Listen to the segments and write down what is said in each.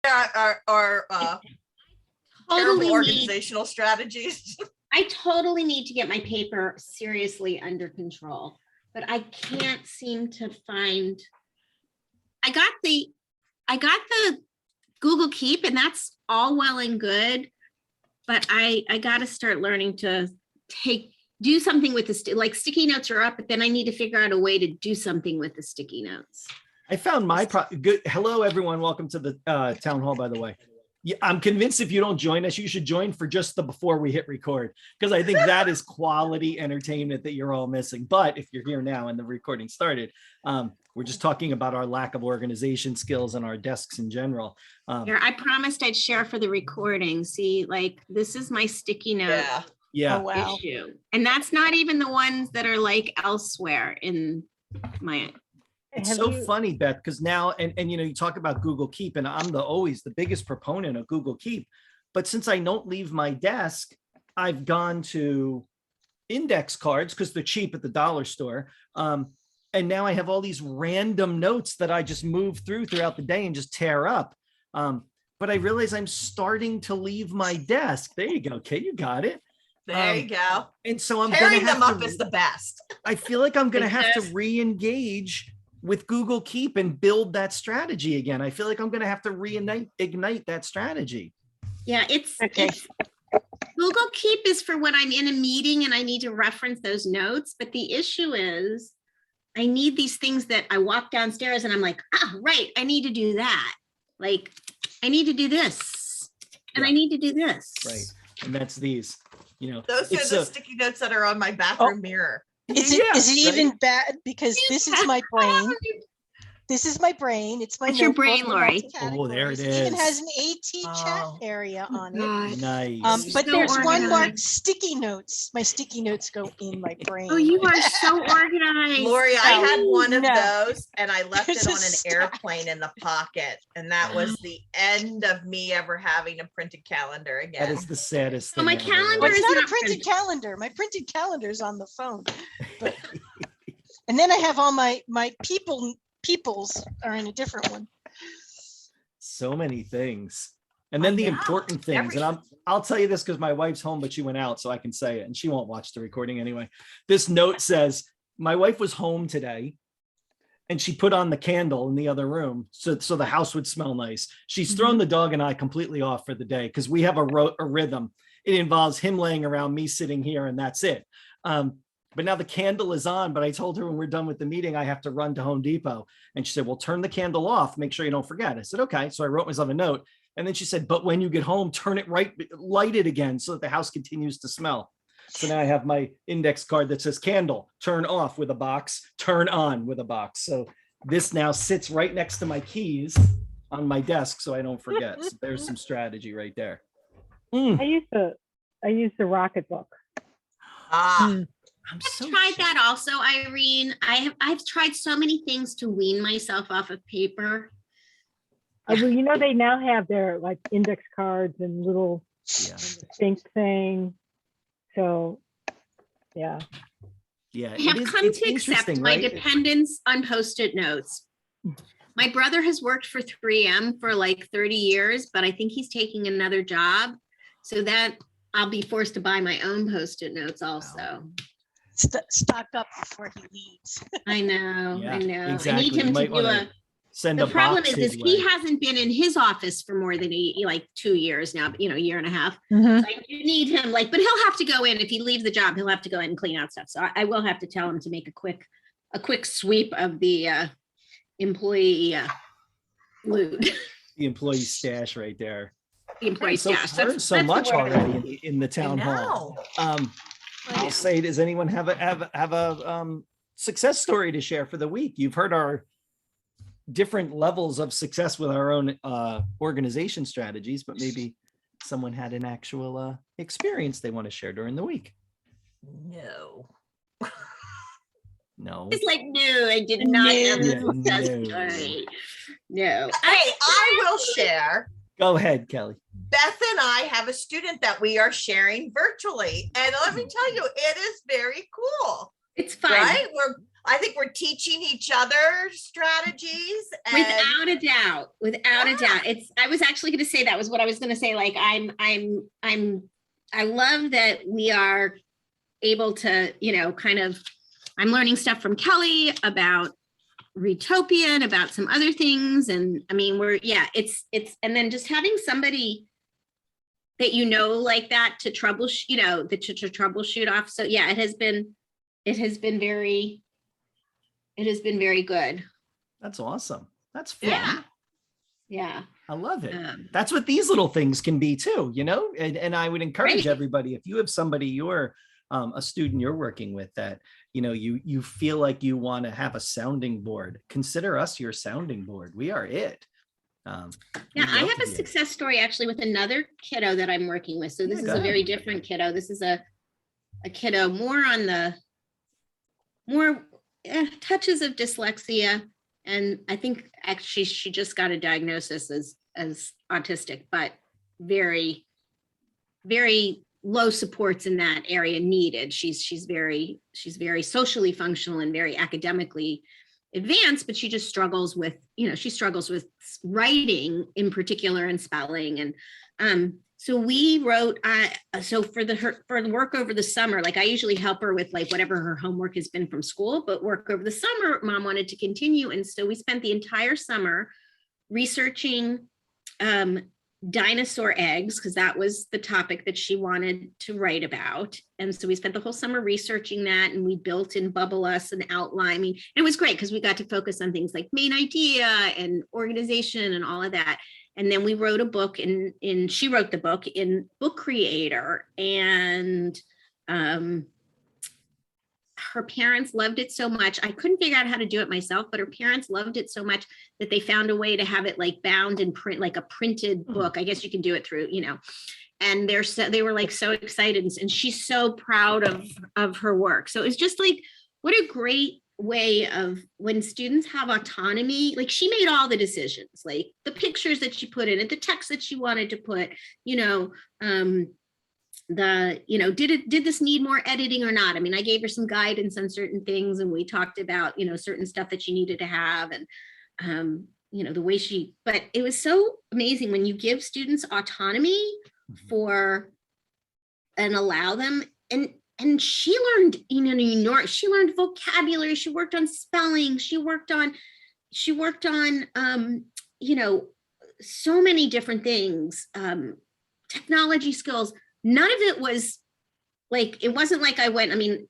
Our terrible Totally organizational strategies. I totally need to get my paper seriously under control, but I can't seem to find. I got the Google Keep, and that's all well and good, but I got to start learning to do something with the like sticky notes are up, but then I need to figure out a way to do something with the sticky notes. I found my good. Hello, everyone. Welcome to the town hall, by the way. Yeah, I'm convinced if you don't join us, you should join for just the before we hit record, because I think that is quality entertainment that you're all missing. But if you're here now and the recording started, we're just talking about our lack of organization skills and our desks in general. Here, I promised I'd share for the recording. See, like this is my sticky note Yeah. Oh, wow. issue. And that's not even the ones that are like elsewhere in my. It's so funny, Beth, because now, and you know, you talk about Google Keep, and I'm always the biggest proponent of Google Keep. But since I don't leave my desk, I've gone to index cards because they're cheap at the dollar store. And now I have all these random notes that I just move throughout the day and just tear up. But I realize I'm starting to leave my desk. There you go. Okay, you got it. There you go. And so I'm tearing gonna them up is the best. I feel like I'm gonna have to re-engage with Google Keep and build that strategy again. I feel like I'm gonna have to ignite that strategy. Yeah, it's Google Keep is for when I'm in a meeting and I need to reference those notes. But the issue is I need these things that I walk downstairs and I'm like, right, I need to do that. Like, I need to do this and I need to do this. Right. And that's these, you know. Those are the sticky notes that are on my bathroom mirror. Is it even bad? Because this is my brain. This is my brain. It's my What's your brain, notebook Lori? with Oh, there it categories. It even is. has an AT chat area on it. Nice. But So there's one organized. marked sticky notes. My sticky notes go in my brain. Oh, you are so organized. Lori, I had one of No. those and I left There's it a on an stack. airplane in the pocket. And that was the end of me ever having a printed calendar again. That is the saddest So thing. my ever. calendar Well, it's is not a not printed printed. calendar. My printed calendar's on the phone. But, and then I have all my peoples are in a different one. So many things. And then the important things. And I'll tell you this because my wife's home, but she went out, so I can say it, and she won't watch the recording anyway. This note says, my wife was home today and she put on the candle in the other room so the house would smell nice. She's thrown the dog and I completely off for the day because we have a rhythm. It involves him laying around, me sitting here, and that's it. But now the candle is on, but I told her when we're done with the meeting, I have to run to Home Depot. And she said, well, turn the candle off. Make sure you don't forget. I said, okay. So I wrote myself a note. And then she said, but when you get home, light it again so that the house continues to smell. So now I have my index card that says candle, turn off with a box, turn on with a box. So this now sits right next to my keys on my desk so I don't forget. So there's some strategy right there. I used the Rocket Book. I'm so Tried that also, Irene. I've tried so many things to wean myself off of paper. Well, you know, they now have their like index cards and little distinct thing. So, yeah. Yeah, I have come to accept my dependence on Post-it notes. My brother has worked for 3M for like 30 years, but I think he's taking another job. So that I'll be forced to buy my own Post-it notes also. Stock up before he leaves. I know, Yeah, I know. exactly. I need him to do send the a problem box is his he way. hasn't been in his office for more than 2 years now, a year and a half. Mhm. So I do need him but he'll have to go in if he leaves the job, he'll have to go in and clean out stuff. So I will have to tell him to make a quick sweep of the employee loot. The employee stash right there. The employee So stash. learned so That's the much word. already in the town hall. I'll say, does anyone have a success story to share for the week? You've heard our different levels of success with our own organization strategies, but maybe someone had an actual experience they want to share during the week. No. It's like, no, I did not have Yeah, a success no. story. No. Hey, I will share. Go ahead, Kelly. Beth and I have a student that we are sharing virtually. And let me tell you, it is very cool. It's fun. Right? I think we're teaching each other strategies. And Without a doubt, without a Yeah. doubt. I was actually going to say, that was what I was going to say. Like, I love that we are able to, I'm learning stuff from Kelly about Retopia and about some other things. And I mean, and then just having somebody that, like that to troubleshoot, to troubleshoot off. So yeah, it has been very good. That's awesome. That's fun. Yeah. Yeah. I love it. That's what these little things can be too, and I would encourage Right. everybody, if you have somebody you're a student you're working with that, you feel like you want to have a sounding board, consider us your sounding board. We are it. Yeah, we'd I love have to a be it. success story actually with another kiddo that I'm working with. So this Yeah, is go a ahead. very different kiddo. This is a kiddo more on the touches of dyslexia. And I think actually she just got a diagnosis as autistic, but very, very low supports in that area needed. She's very socially functional and very academically advanced, but she just struggles with, she struggles with writing in particular and spelling. And so we wrote, so for the work over the summer, like I usually help her with like whatever her homework has been from school, but work over the summer, mom wanted to continue. And so we spent the entire summer researching dinosaur eggs, because that was the topic that she wanted to write about. And so we spent the whole summer researching that, and we built in Bubble Us and outline. I mean, it was great because we got to focus on things like main idea and organization and all of that. And then we wrote a book, and she wrote the book in Book Creator, and her parents loved it so much. I couldn't figure out how to do it myself, but her parents loved it so much that they found a way to have it like bound in print, like a printed book. I guess you can do it through, and they were like so excited, and she's so proud of her work. So it's just like, what a great way of when students have autonomy. Like she made all the decisions, like the pictures that she put in and the text that she wanted to put, did this need more editing or not? I mean, I gave her some guidance on certain things, and we talked about, certain stuff that she needed to have, and the way but it was so amazing when you give students autonomy and allow them, and she learned, she learned vocabulary, she worked on spelling, she worked on so many different things, technology skills. None of it was like, it wasn't like I went,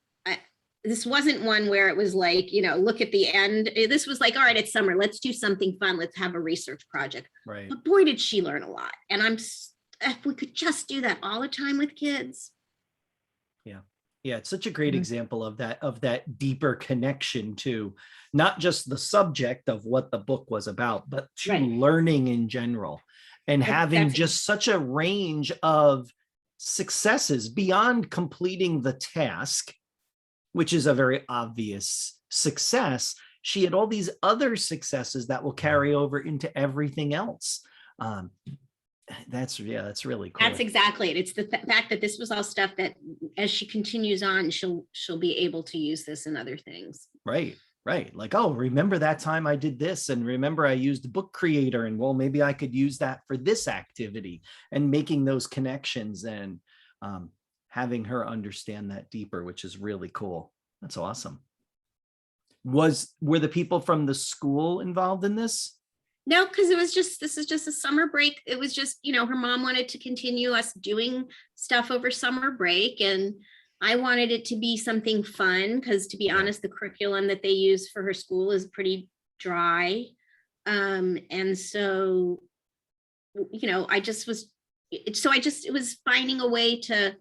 this wasn't one where it was like, look at the end. This was like, all right, it's summer, let's do something fun. Let's have a research project. Right. But boy, did she learn a lot. And if we could just do that all the time with kids. Yeah, it's such a great example of that deeper connection to not just the subject of what the book was about, but to learning in general, and having just such a range of successes beyond completing the task, which is a very obvious success. She had all these other successes that will carry over into everything else. That's really cool. That's exactly it. It's the fact that this was all stuff that as she continues on, she'll be able to use this in other things. Right. Like, oh, remember that time I did this, and remember I used Book Creator, and well, maybe I could use that for this activity, and making those connections and having her understand that deeper, which is really cool. That's awesome. Were the people from the school involved in this? No, because this is just a summer break. It was just, her mom wanted to continue us doing stuff over summer break. And I wanted it to be something fun because, to be honest, the curriculum that they use for her school is pretty dry. And so, it was finding a way to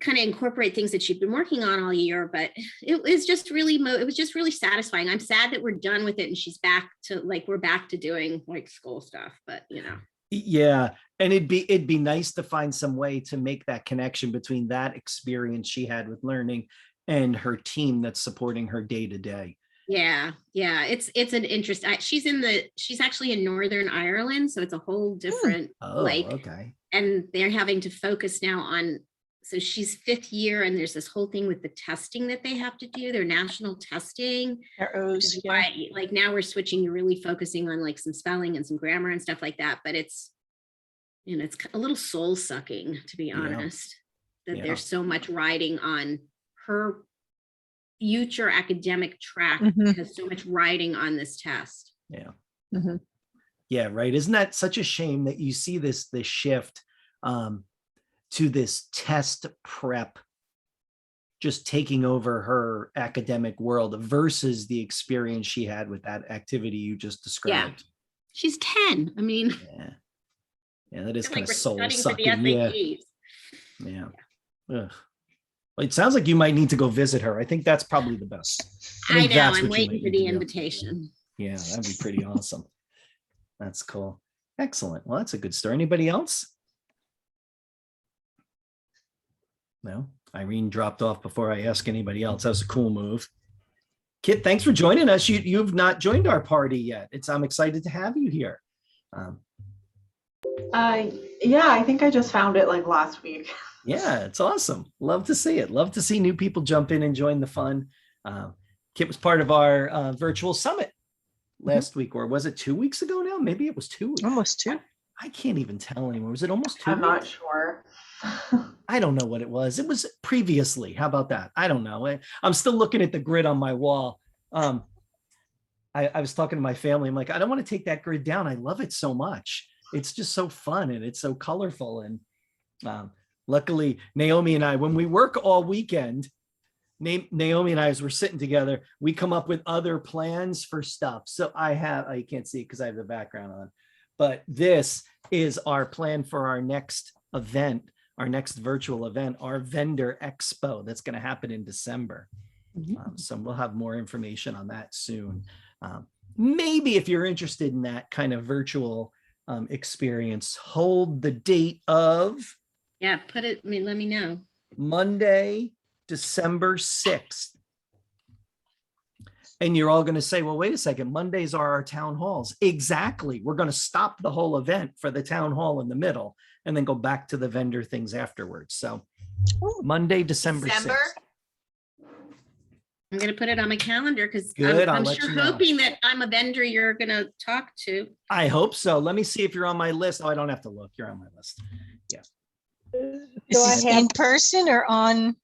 kind of incorporate things that she'd been working on all year, but it was just really satisfying. I'm sad that we're done with it and she's back to we're back to doing like school stuff, but Yeah. And it'd be nice to find some way to make that connection between that experience she had with learning and her team that's supporting her day to day. Yeah. It's an interest. She's actually in Northern Ireland. So it's a whole different, okay. And they're having to focus now on so she's 5th year, and there's this whole thing with the testing that they have to do, their national testing. Their Which O's, is yeah. why, like now we're switching, you're really focusing on like some spelling and some grammar and stuff like that, but it's, you know, it's a little soul sucking, to be Yeah. honest, that Yeah. there's so much riding on her future academic track, Mhm. has so much riding on this test. Yeah. Mhm. Yeah, right. Isn't that such a shame that you see this shift to this test prep just taking over her academic world versus the experience she had with that activity you just described. She's 10. I mean, Yeah. Yeah, that is it's kind like of we're soul studying for the sucking. Yeah. SATs. Yeah. Ugh. Well, it sounds like you might need to go visit her. I think that's probably the best. I think know, that's I'm what you waiting might for need to the do. invitation. Yeah, that'd be pretty awesome. That's cool. Excellent. Well, that's a good story. Anybody else? No, Irene dropped off before I ask anybody else. That was a cool move. Kit, thanks for joining us. You've not joined our party yet. I'm excited to have you here. Yeah, I think I just found it like last week. Yeah, it's awesome. Love to see it. Love to see new people jump in and join the fun. Kit was part of our virtual summit last week, or was it 2 weeks ago now? Maybe it was 2 weeks. Almost 2. I can't even tell anymore. Was it almost 2 I'm not weeks? sure. I don't know what it was. It was previously. How about that? I don't know. I'm still looking at the grid on my wall. I was talking to my family. I'm like, I don't want to take that grid down. I love it so much. It's just so fun and it's so colorful. And luckily, Naomi and I, when we work all weekend, Naomi and I, as we're sitting together, we come up with other plans for stuff. So I can't see it because I have the background on, but this is our plan for our next event, our next virtual event, our vendor expo that's going to happen in December. So we'll have more information on that soon. Maybe if you're interested in that kind of virtual experience, hold the date of Yeah, let me know. Monday, December 6th. And you're all going to say, well, wait a second, Mondays are our town halls. Exactly. We're going to stop the whole event for the town hall in the middle and then go back to the vendor things afterwards. So Monday, December 6th. I'm going to put it on my calendar because Good, I'll I'm let sure you know. hoping that I'm a vendor you're going to talk to. I hope so. Let me see if you're on my list. Oh, I don't have to look. You're on my list. Yeah. Is So I this have, in person or on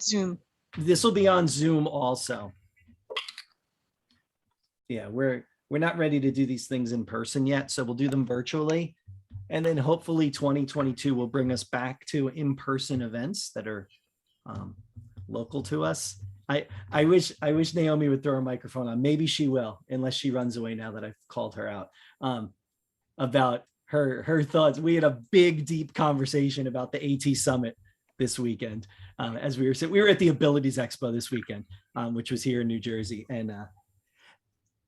Zoom? This will be on Zoom also. Yeah, we're not ready to do these things in person yet, so we'll do them virtually. And then hopefully 2022 will bring us back to in-person events that are local to us. I wish Naomi would throw her microphone on. Maybe she will, unless she runs away now that I've called her out, about her thoughts. We had a big, deep conversation about the AT Summit this weekend. As we were at the Abilities Expo this weekend, which was here in New Jersey, and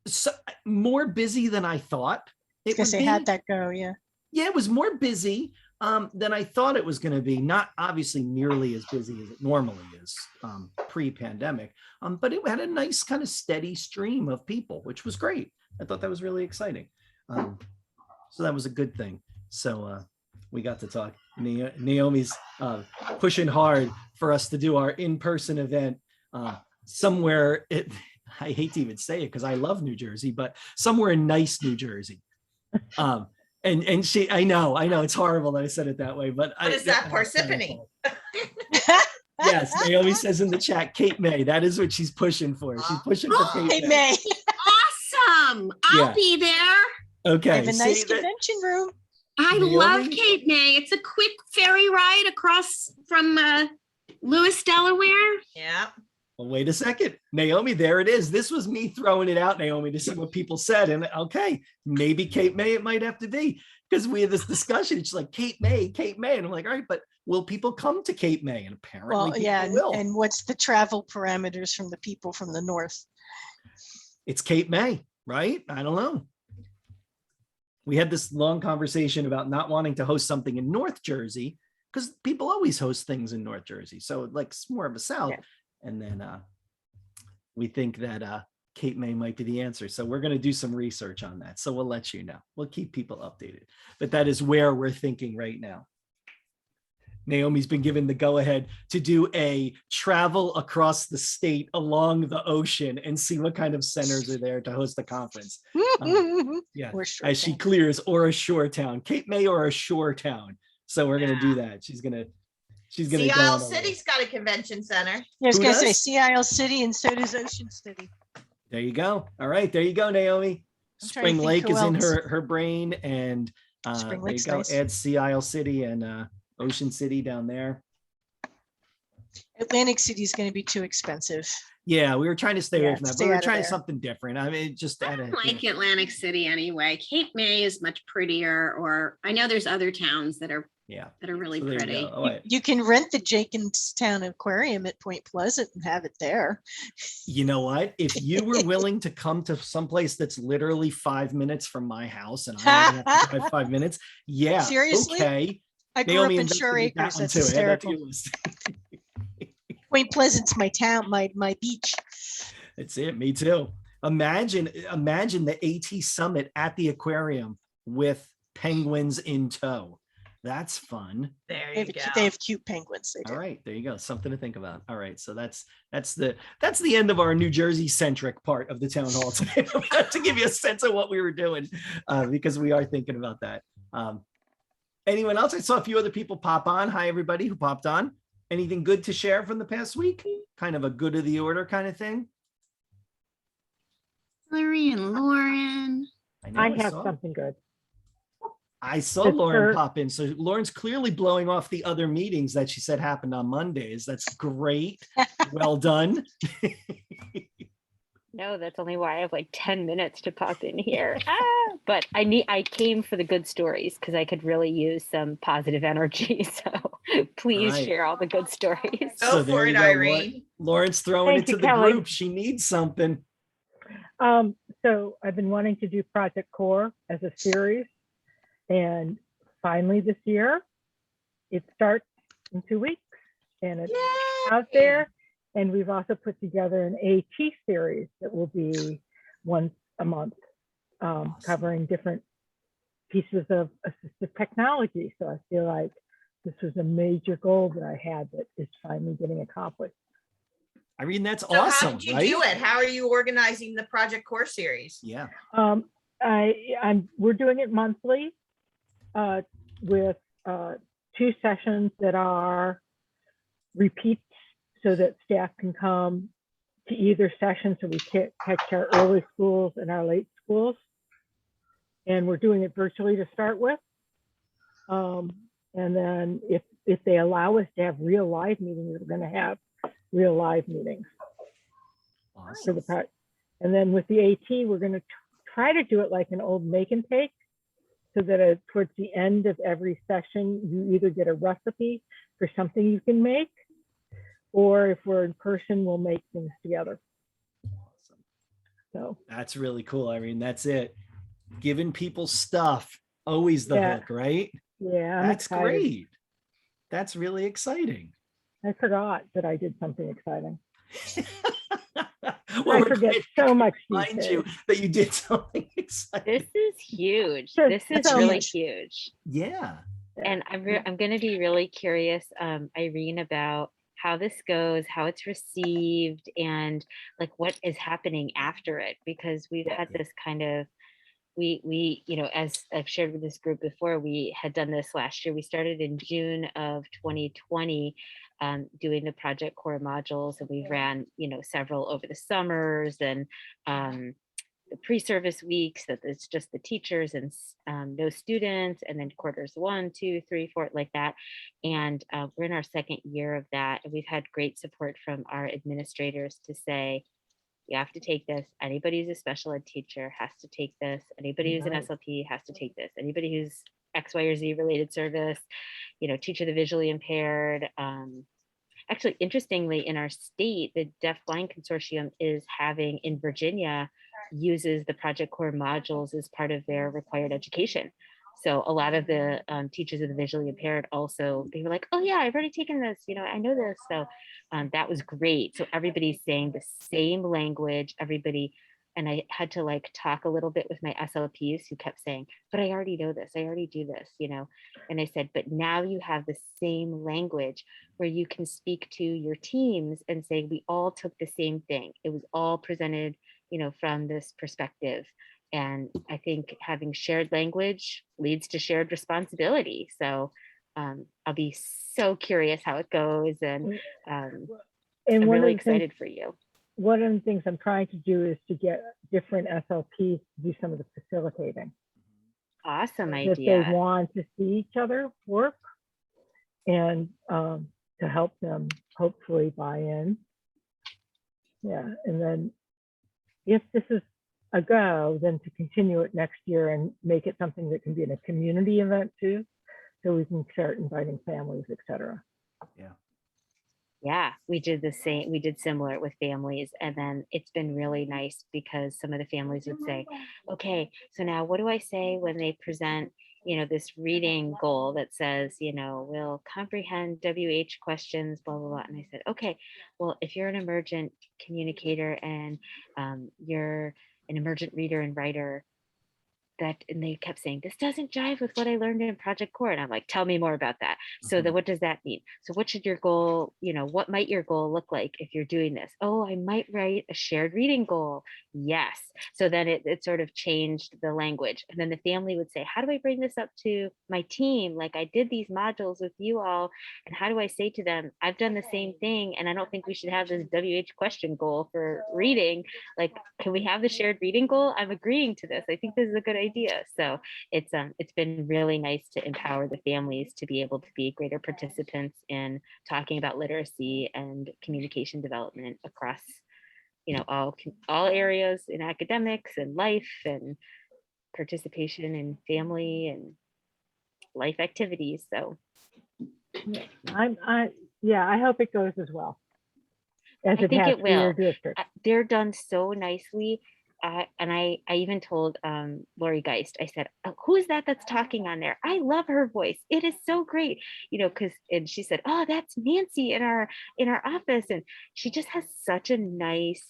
so more busy than I thought. Because they had that go, yeah. Yeah, it was more busy than I thought it was going to be. Not obviously nearly as busy as it normally is pre-pandemic, but it had a nice kind of steady stream of people, which was great. I thought that was really exciting. So that was a good thing. So we got to talk. Naomi's pushing hard for us to do our in-person event somewhere. I hate to even say it because I love New Jersey, but somewhere in nice New Jersey. And she, I know it's horrible that I said it that way, but What is that, Parsippany? Yes, Naomi says in the chat, Cape May. That is what she's pushing for. She's pushing for Cape Hey, May. May. Awesome. I'll Yeah. be there. Okay. Have a see nice that- convention room. I Naomi? love Cape May. It's a quick ferry ride across from Lewis, Delaware. Yeah. Well, wait a second, Naomi, there it is. This was me throwing it out, Naomi, to see what people said. And okay, maybe Cape May it might have to be, because we had this discussion. It's like Cape May. And I'm like, all right, but will people come to Cape May? And apparently Well, people yeah, will. and what's the travel parameters from the people from the north? It's Cape May, right? I don't know. We had this long conversation about not wanting to host something in North Jersey because people always host things in North Jersey. So like it's more of a South. Yeah. And then we think that Cape May might be the answer. So we're going to do some research on that. So we'll let you know. We'll keep people updated. But that is where we're thinking right now. Naomi's been given the go-ahead to do a travel across the state along the ocean and see what kind of centers are there to host a conference. Yeah, Or short as she town. clears, or a shore town, Cape May or a shore town. So we're gonna do that. She's gonna Sea go Isle on a City's got a convention center. I was Who gonna say does? Sea Isle City, and so does Ocean City. There you go. All right, there you go, Naomi. I'm trying to Spring think Lake who is in else. her brain, and Spring there you Lake's go. nice. Add Sea Isle City and Ocean City down there. Atlantic City is going to be too expensive. Yeah, we were trying to stay away Yeah, from that, but stay we were out of trying there. something different. I mean, just I don't like Atlantic City anyway. Cape May is much prettier, or I know there's other towns that are really So there you pretty. go. Oh, wait. You can rent the Jenkinstown Aquarium at Point Pleasant and have it there. You know what? If you were willing to come to someplace that's literally 5 minutes from my house, and I only have to drive 5 minutes, yeah, Seriously? okay. I grew up in investigate Shore that Acres. one That's too. Add that to hysterical. your list. Point Pleasant's my town, my beach. That's it. Me too. Imagine the AT summit at the aquarium with penguins in tow. That's fun. There They you have, go. they have cute penguins. They do. All right, there you go. Something to think about. All right, so that's the end of our New Jersey centric part of the town hall today. To give you a sense of what we were doing, because we are thinking about that. Anyone else? I saw a few other people pop on. Hi, everybody who popped on. Anything good to share from the past week? Kind of a good of the order kind of thing. Hillary and Lauren. know, I have saw. something good. I saw It's Lauren her- pop in. So Lauren's clearly blowing off the other meetings that she said happened on Mondays. That's great. Well done. No, that's only why I have like 10 minutes to pop in here. But I came for the good stories because I could really use some positive energy. So please Right. share all the good stories. Go for it, Irene. Lauren's throwing Thank it you, to the Kelly. group. She needs something. So I've been wanting to do Project Core as a series, and finally this year, it starts in 2 weeks, and it's out there. And we've also put together an AT series that will be once a month, covering different pieces of assistive technology. So I feel like this was a major goal that I had that is finally getting accomplished. Irene, that's So awesome, how did you right? do it? How are you organizing the Project Core series? Yeah. We're doing it monthly with 2 sessions that are repeats so that staff can come to either session, so we catch our early schools and our late schools. And we're doing it virtually to start with. And then if they allow us to have real live meetings, we're going to have real live meetings. For the part. And then with the AT, we're going to try to do it like an old make and take, so that towards the end of every session, you either get a recipe for something you can make, or if we're in person, we'll make things together. Awesome. So That's really cool, Irene. That's it. Giving people stuff, always the Yeah. hook, right? yeah, I'm That's excited. great. That's really exciting. I forgot that I did something exciting. Well, I we're forget glad so much to remind these you days. that you did something exciting. This is huge. Sure, This is so really much. huge. Yeah. And I'm going to be really curious, Irene, about how this goes, how it's received, and like what is happening after it, because we've had this kind of, we, you know, as I've shared with this group before, we had done this last year. We started in June of 2020, doing the Project Core modules, and we ran, you know, several over the summers and the pre-service weeks that it's just the teachers and no students, and then quarters 1, 2, 3, 4, like that. And we're in our second year of that. And we've had great support from our administrators to say, you have to take this. Anybody who's a special ed teacher has to take this. Anybody who's an Nice. SLP has to take this. Anybody who's X, Y, or Z related service, you know, teach of the visually impaired. Actually, interestingly, in our state, the Deaf-Blind Consortium is having, in Virginia, uses the Project Core modules as part of their required education. So a lot of the teachers of the visually impaired also, they were like, oh yeah, I've already taken this, you know, I know this. So that was great. So everybody's saying the same language, everybody And I had to like talk a little bit with my SLPs who kept saying, but I already know this, I already do this, you know. And I said, but now you have the same language where you can speak to your teams and say, we all took the same thing. It was all presented, you know, from this perspective. And I think having shared language leads to shared responsibility. So I'll be so curious how it goes. And And I'm one really of the things, excited for you. one of the things I'm trying to do is to get different SLPs to do some of the facilitating. Awesome That they idea. want to see each other work and to help them hopefully buy in. Yeah, and then if this is a go, then to continue it next year and make it something that can be in a community event too, so we can start inviting families, et cetera. Yeah, we did the same. We did similar with families. And then it's been really nice because some of the families would say, okay, so now what do I say when they present, you know, this reading goal that says, you know, we'll comprehend WH questions, blah, blah, blah. And I said, okay, well, if you're an emergent communicator and you're an emergent reader and writer, and they kept saying, this doesn't jive with what I learned in Project Core. And I'm like, tell me more about that. So then what does that mean? So what should your goal, you know, what might your goal look like if you're doing this? Oh, I might write a shared reading goal. Yes. So then it sort of changed the language. And then the family would say, how do I bring this up to my team? Like I did these modules with you all. And how do I say to them, I've done the same thing. And I don't think we should have this WH question goal for reading. Like, can we have the shared reading goal? I'm agreeing to this. I think this is a good idea. So it's been really nice to empower the families to be able to be greater participants in talking about literacy and communication development across, you know, all areas in academics and life and participation in family and life activities. So I hope it goes as well as I it think has it for your will. district. They're done so nicely. And I even told Lori Geist, I said, oh, who is that that's talking on there? I love her voice. It is so great, you know, and she said, oh, that's Nancy in our office. And she just has such a nice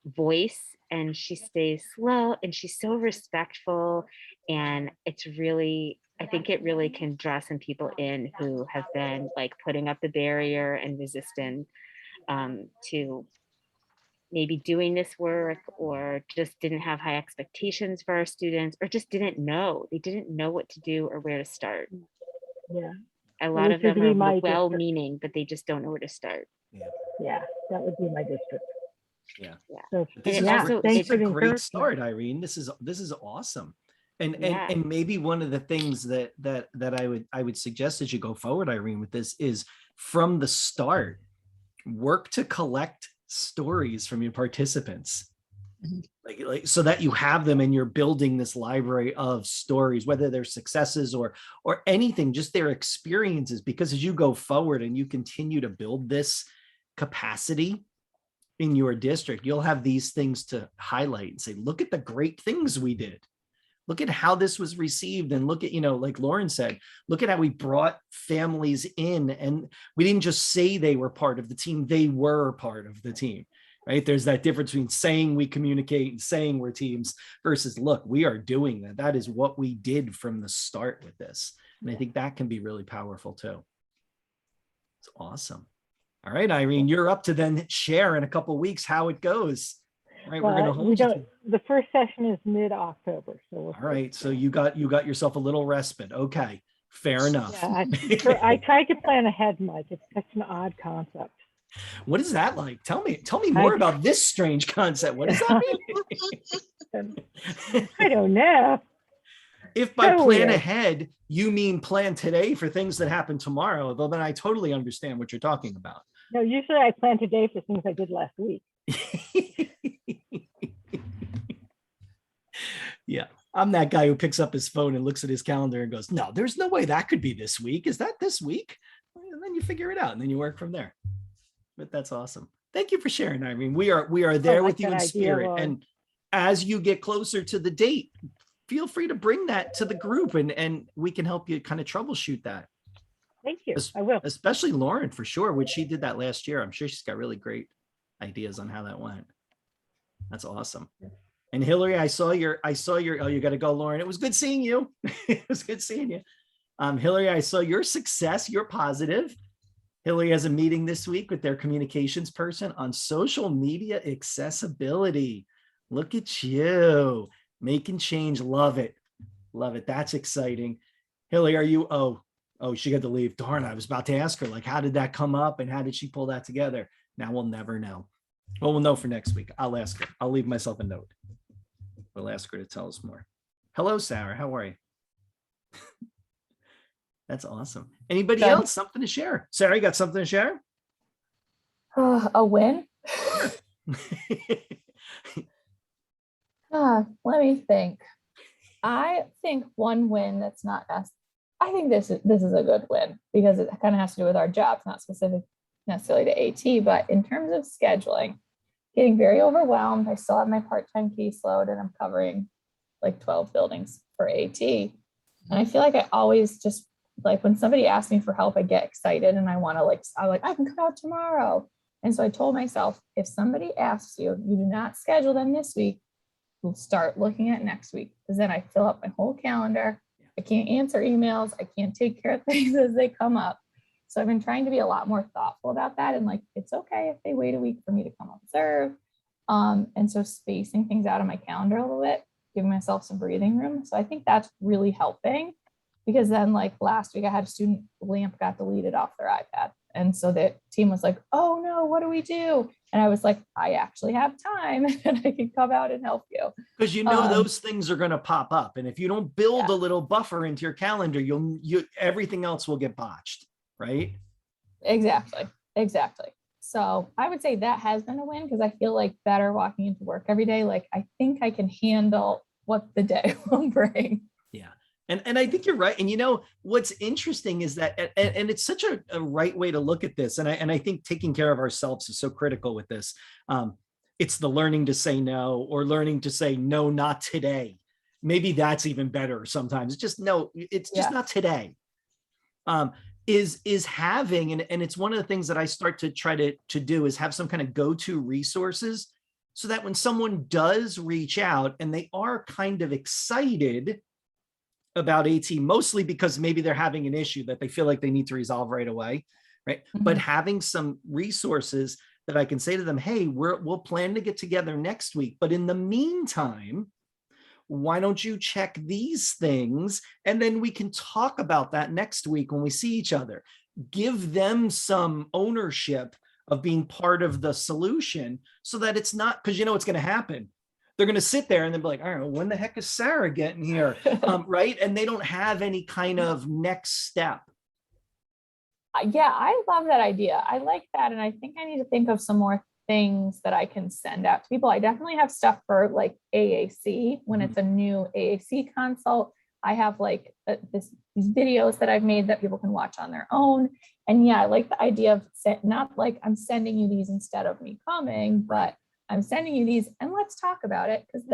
voice and she stays slow and she's so respectful. And it's really, I think it really can draw some people in who have been like putting up the barrier and resistant to maybe doing this work or just didn't have high expectations for our students or just didn't know. They didn't know what to do or where to start. Yeah, A lot of them would be my are district. well-meaning, but they just don't know where to start. Yeah, that would be my district. Yeah. So This And is it's also- thanks a for the great encouragement. start, Irene. This is awesome. And Yeah. and maybe one of the things that I would suggest as you go forward, Irene, with this is from the start, work to collect stories from your participants. Like so that you have them and you're building this library of stories, whether they're successes or anything, just their experiences, because as you go forward and you continue to build this capacity in your district, you'll have these things to highlight and say, look at the great things we did. Look at how this was received. And look at, you know, like Lauren said, look at how we brought families in and we didn't just say they were part of the team, they were part of the team, right? There's that difference between saying we communicate and saying we're teams versus, look, we are doing that. That is what we did from the start with this. And I think that can be really powerful too. It's awesome. All right, Irene, you're up to then share in a couple of weeks how it goes. All right, we're going to hold you to. The first session is mid-October. So All right, so you got yourself a little respite. Okay, fair enough. Yeah, I tried to plan ahead, Mike. It's such an odd concept. What is that like? Tell me more about this strange concept. What does that mean? I don't know. If by So plan weird. ahead, you mean plan today for things that happen tomorrow, though, then I totally understand what you're talking about. No, usually I plan today for things I did last week. Yeah, I'm that guy who picks up his phone and looks at his calendar and goes, no, there's no way that could be this week. Is that this week? And then you figure it out and then you work from there. But that's awesome. Thank you for sharing, Irene. We are there with you in spirit. And as you get closer to the date, feel free to bring that to the group and we can help you kind of troubleshoot that. Thank you. I will. Especially Lauren, for sure, which she did that last year. I'm sure she's got really great ideas on how that went. That's awesome. And Hillary, I saw your, oh, you got to go, Lauren. It was good seeing you. It was good seeing you. Hillary, I saw your success. You're positive. Hillary has a meeting this week with their communications person on social media accessibility. Look at you making change. Love it. Love it. That's exciting. Hillary, are you, oh, she had to leave. Darn, I was about to ask her, like, how did that come up and how did she pull that together? Now we'll never know. Well, we'll know for next week. I'll ask her. I'll leave myself a note. We'll ask her to tell us more. Hello, Sarah. How are you? That's awesome. Anybody Good. else? Something to share? Sarah, you got something to share? A win? Let me think. I think one win that's not us. I think this is a good win because it kind of has to do with our jobs, not specific necessarily to AT, but in terms of scheduling, getting very overwhelmed. I still have my part-time caseload and I'm covering like 12 buildings for AT. And I feel like I always just like when somebody asks me for help, I get excited and I want to I can come out tomorrow. And so I told myself, if somebody asks you, you do not schedule them this week, we'll start looking at next week. Because then I fill up my whole calendar. I can't answer emails. I can't take care of things as they come up. So I've been trying to be a lot more thoughtful about that. And like, it's okay if they wait a week for me to come observe. And so spacing things out on my calendar a little bit, giving myself some breathing room. So I think that's really helping because then like last week I had a student lamp got deleted off their iPad. And so the team was like, oh no, what do we do? And I was like, I actually have time and I can come out and help you. Because you know those things are going to pop up. And if you don't build a little buffer into your calendar, everything else will get botched, right? Exactly. So I would say that has been a win because I feel like better walking into work every day. Like I think I can handle what the day will bring. Yeah. And I think you're right. And you know, what's interesting is that, and it's such a right way to look at this. And I think taking care of ourselves is so critical with this. It's the learning to say no or learning to say, no, not today. Maybe that's even better sometimes. It's just, no, it's just not today. Is having, and it's one of the things that I start to try to do is have some kind of go-to resources so that when someone does reach out and they are kind of excited about AT, mostly because maybe they're having an issue that they feel like they need to resolve right away, right? Mm-hmm. But having some resources that I can say to them, hey, we'll plan to get together next week. But in the meantime, why don't you check these things? And then we can talk about that next week when we see each other. Give them some ownership of being part of the solution so that it's not, because you know what's going to happen. They're going to sit there and they'll be like, all right, when the heck is Sarah getting here? Right. And they don't have any kind of next step. Yeah, I love that idea. I like that. And I think I need to think of some more things that I can send out to people. I definitely have stuff for like AAC when it's a new AAC consult. I have like these videos that I've made that people can watch on their own. And yeah, I like the idea of not like I'm sending you these instead of me coming, but I'm sending you these and let's talk about it because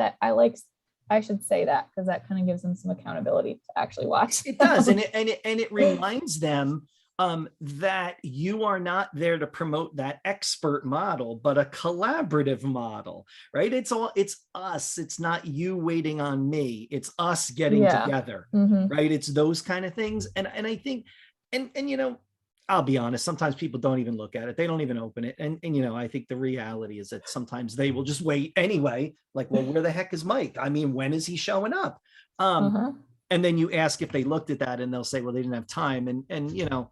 I should say that because that kind of gives them some accountability to actually watch. It does. And it reminds them that you are not there to promote that expert model, but a collaborative model, right? It's us. It's not you waiting on me. It's us getting together, right? It's those kind of things. And I think, and you know, I'll be honest, sometimes people don't even look at it. They don't even open it. And you know, I think the reality is that sometimes they will just wait anyway. Like, well, where the heck is Mike? I mean, when is he showing up? And then you ask if they looked at that and they'll say, well, they didn't have time. And you know,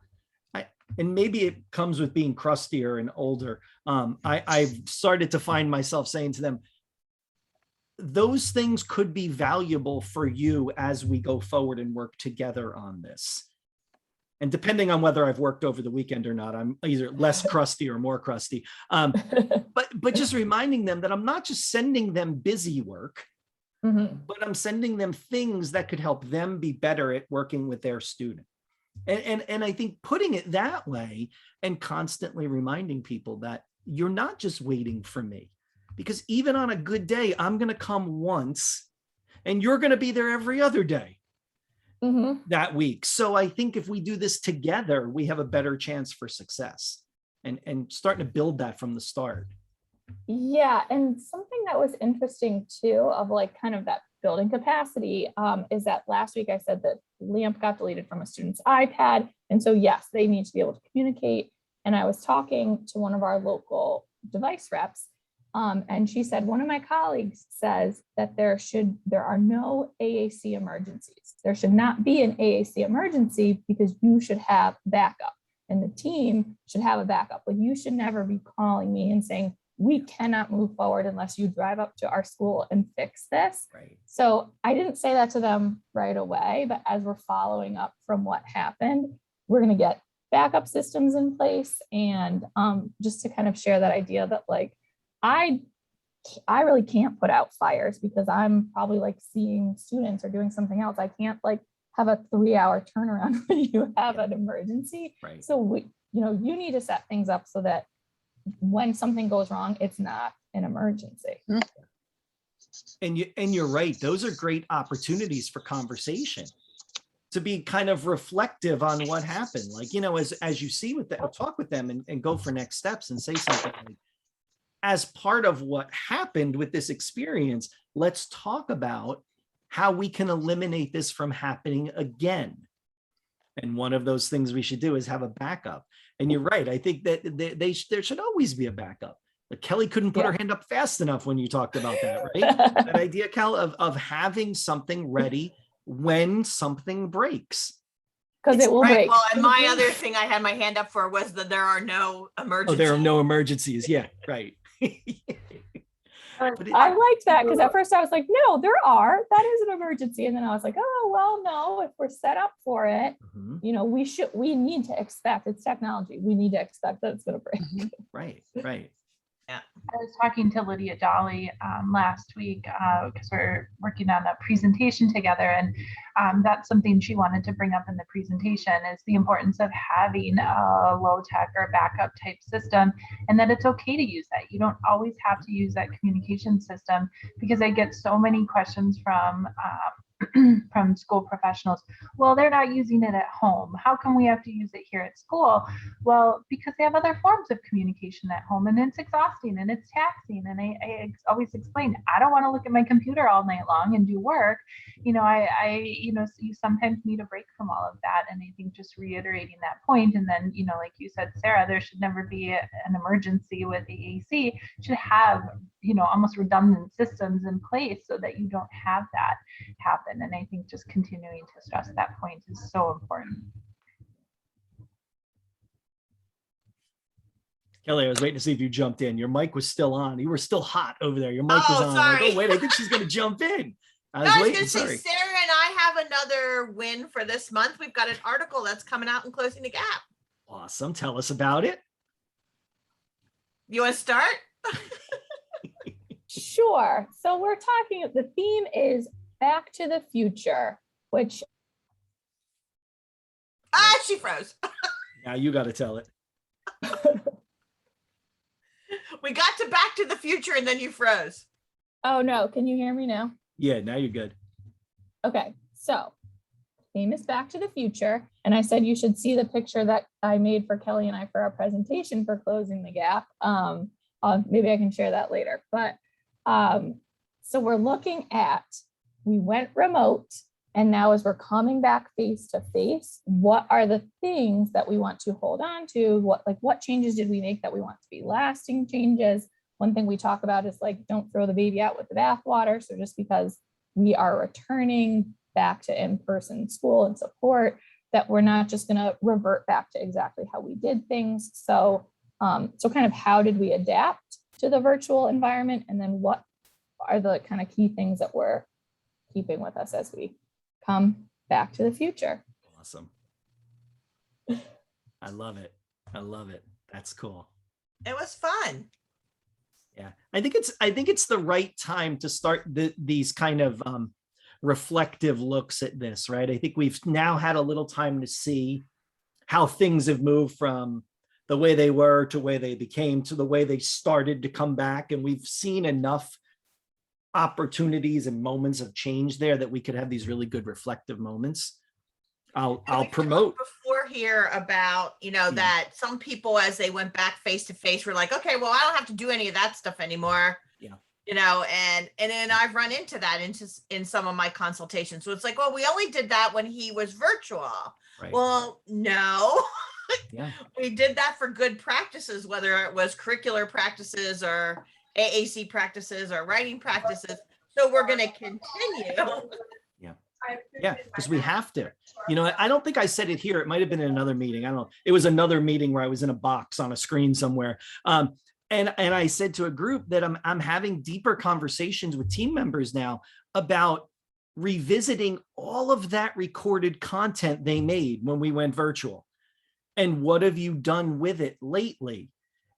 and maybe it comes with being crustier and older. I've started to find myself saying to them, those things could be valuable for you as we go forward and work together on this. And depending on whether I've worked over the weekend or not, I'm either less crusty or more crusty. But just reminding them that I'm not just sending them busy work, but I'm sending them things that could help them be better at working with their student. And I think putting it that way and constantly reminding people that you're not just waiting for me, because even on a good day, I'm going to come once and you're going to be there every other day. That week. So I think if we do this together, we have a better chance for success and starting to build that from the start. Yeah, and something that was interesting too of like kind of that building capacity is that last week I said that LAMP got deleted from a student's iPad. And so yes, they need to be able to communicate. And I was talking to one of our local device reps, and she said, one of my colleagues says that there are no AAC emergencies. There should not be an AAC emergency because you should have backup and the team should have a backup. Like you should never be calling me and saying, we cannot move forward unless you drive up to our school and fix this. Right. So I didn't say that to them right away, but as we're following up from what happened, we're going to get backup systems in place. And just to kind of share that idea that like, I really can't put out fires because I'm probably like seeing students or doing something else. I can't like have a 3-hour turnaround when you have an emergency. Right. So you need to set things up so that when something goes wrong, it's not an emergency. And you're right. Those are great opportunities for conversation, to be kind of reflective on what happened. Like, as you see with them, talk with them and go for next steps and say something like, as part of what happened with this experience, let's talk about how we can eliminate this from happening again. And one of those things we should do is have a backup. And you're right. I think that there should always be a backup. But Kelly couldn't put her hand up fast enough when you talked about that, right? That idea, Kel, of having something ready when something breaks. Because it will break. Well, and my other thing I had my hand up for was that there are no emergencies. Oh, there are no emergencies. Yeah, right. I liked that because at first I was like, no, there are. That is an emergency. And then I was like, oh, well, no, if we're set up for it, we need to expect, it's technology. We need to expect that it's going to break. Right. Yeah. I was talking to Lydia Dolly last week because we're working on a presentation together, and that's something she wanted to bring up in the presentation is the importance of having a low tech or backup type system, and that it's okay to use that. You don't always have to use that communication system, because I get so many questions from from school professionals. Well, they're not using it at home. How come we have to use it here at school? Well, because they have other forms of communication at home, and it's exhausting and it's taxing. And I always explain, I don't want to look at my computer all night long and do work. You sometimes need a break from all of that. And I think just reiterating that point, and then, like you said, Sarah, there should never be an emergency with the AC. Should have, almost redundant systems in place so that you don't have that happen. And I think just continuing to stress that point is so important. Kelly, I was waiting to see if you jumped in. Your mic was still on. You were still hot over there. Your mic was on. Sorry. Like, oh, wait, I think she's going to jump in. I was going to say, Sarah and I have another win for this month. We've got an article that's coming out and Closing the Gap. Awesome. Tell us about it. You want to start? Sure. So we're talking, the theme is Back to the Future, which... She froze. Now you got to tell it. We got to Back to the Future and then you froze. Oh no, can you hear me now? Yeah, now you're good. Okay, so theme is Back to the Future. And I said you should see the picture that I made for Kelly and I for our presentation for Closing the Gap. Maybe I can share that later. But so we're looking at, we went remote, and now as we're coming back face to face, what are the things that we want to hold on to? What changes did we make that we want to be lasting changes? One thing we talk about is like, don't throw the baby out with the bathwater. So just because we are returning back to in-person school and support, that we're not just going to revert back to exactly how we did things. So kind of how did we adapt to the virtual environment? And then what are the kind of key things that we're keeping with us as we come back to the future? Awesome. I love it. That's cool. It was fun. Yeah, I think it's the right time to start these kind of reflective looks at this, right? I think we've now had a little time to see how things have moved from the way they were to where they became to the way they started to come back, and we've seen enough opportunities and moments of change there that we could have these really good reflective moments. I'll promote before more here about, that some people, as they went back face to face, were like, okay, well, I don't have to do any of that stuff anymore. Yeah. And then I've run into that in some of my consultations. So it's like, well, we only did that when he was virtual. Right. Well, no, Yeah. we did that for good practices, whether it was curricular practices or AAC practices or writing practices. So we're going to continue. Yeah, because we have to. I don't think I said it here. It might have been in another meeting. I don't know. It was another meeting where I was in a box on a screen somewhere. And I said to a group that I'm having deeper conversations with team members now about revisiting all of that recorded content they made when we went virtual. And what have you done with it lately?